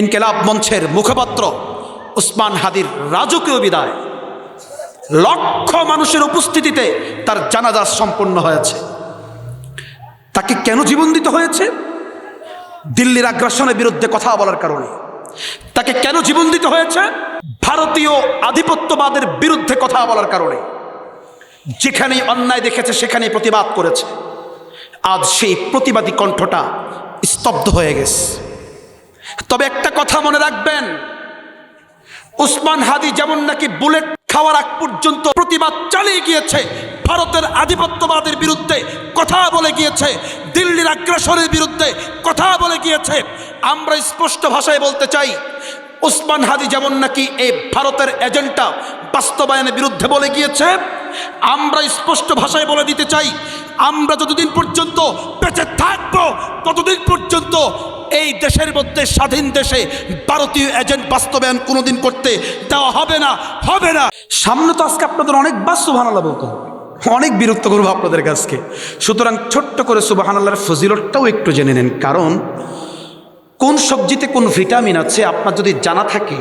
ইনকিলাব মঞ্চের মুখপাত্র উসমান হাদির রাজকীয় বিদায়, লক্ষ মানুষের উপস্থিতিতে তার জানাজা সম্পন্ন হয়েছে। তাকে কেন জীবন দিতে হয়েছে? দিল্লির আগ্রাসনের বিরুদ্ধে কথা বলার কারণে। তাকে কেন জীবন দিতে হয়েছে? ভারতীয় আধিপত্যবাদের বিরুদ্ধে কথা বলার কারণে। যেখানেই অন্যায় দেখেছে সেখানেই প্রতিবাদ করেছে। আজ সেই প্রতিবাদী কণ্ঠটা স্তব্ধ হয়ে গেছে। তবে একটা কথা মনে রাখবেন, উসমান হাদি যেমন নাকি বুলেট খাওয়ার আগ পর্যন্ত প্রতিবাদ চালিয়ে গিয়েছে, ভারতের আধিপত্যবাদের বিরুদ্ধে কথা বলে গিয়েছে, দিল্লির আগ্রাসনের বিরুদ্ধে কথা বলে গিয়েছে, আমরা স্পষ্ট ভাষায় বলতে চাই, উসমান হাদি যেমন নাকি এই ভারতের এজেন্ডা বাস্তবায়নের বিরুদ্ধে বলে গিয়েছে, আমরা স্পষ্ট ভাষায় বলে দিতে চাই, আমরা যতদিন পর্যন্ত বেঁচে থাকবো ততদিন পর্যন্ত এই দেশের মধ্যে, স্বাধীন দেশে ভারতীয় এজেন্ট বাস্তবায়ন কোনোদিন করতে দেওয়া হবে না, হবে না। সামনে তো আজকে আপনাদের অনেকবার সুবহানাল্লাহ বলতে হবে, অনেক বিরক্ত করবো আপনাদের কাছকে। সুতরাং ছোট্ট করে সুবহানাল্লাহর ফজিলতটাও একটু জেনে নেন। কারণ কোন সবজিতে কোন ভিটামিন আছে আপনার যদি জানা থাকে,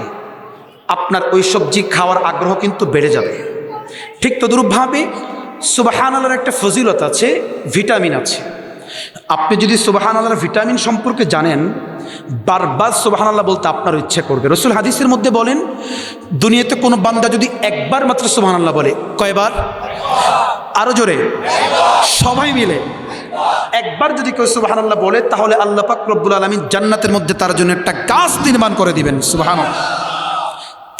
আপনার ওই সবজি খাওয়ার আগ্রহ কিন্তু বেড়ে যাবে। ঠিক তদ্রূপভাবে সুবহানাল্লাহর একটা ফজিলত আছে, ভিটামিন আছে। আপনি যদি সুবহানাল্লাহর ভিটামিন সম্পর্কে জানেন, বারবার সুবহানাল্লাহ বলতে আপনার ইচ্ছে করবে। রাসূল হাদিসের মধ্যে বলেন, দুনিয়াতে কোনো বান্দা যদি একবার মাত্র সুবহানাল্লাহ বলে, কয়বার? আরো জোরে, সবাই মিলে একবার যদি কেউ সুবহানাল্লাহ বলে, তাহলে আল্লাহ পাক রব্বুল আলামিন জান্নাতের মধ্যে তার জন্য একটা গাছ নির্মাণ করে দিবেন। সুবহানাল্লাহ।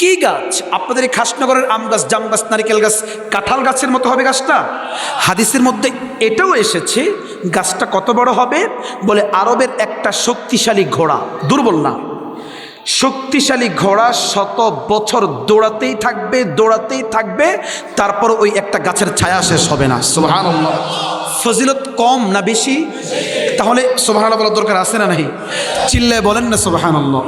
কি গাছ? আপনাদের এই খাসনগরের আম গাছ, জাম গাছ, নারিকেল গাছ, কাঁঠাল গাছের মতো হবে গাছটা? হাদিসের মধ্যে এটাও এসেছে, গাছটা কত বড় হবে? বলে আরবের একটা শক্তিশালী ঘোড়া, দুর্বল না, শক্তিশালী ঘোড়া 100 বছর দৌড়াতেই থাকবে, দৌড়াতেই থাকবে, তারপর ওই একটা গাছের ছায়া শেষ হবে না। সুবহানাল্লাহ। ফজিলত কম না বেশি? তাহলে সুবহানাল্লাহ বলার দরকার আছে না নাই? চিল্লায় বলেন না সুবহানাল্লাহ।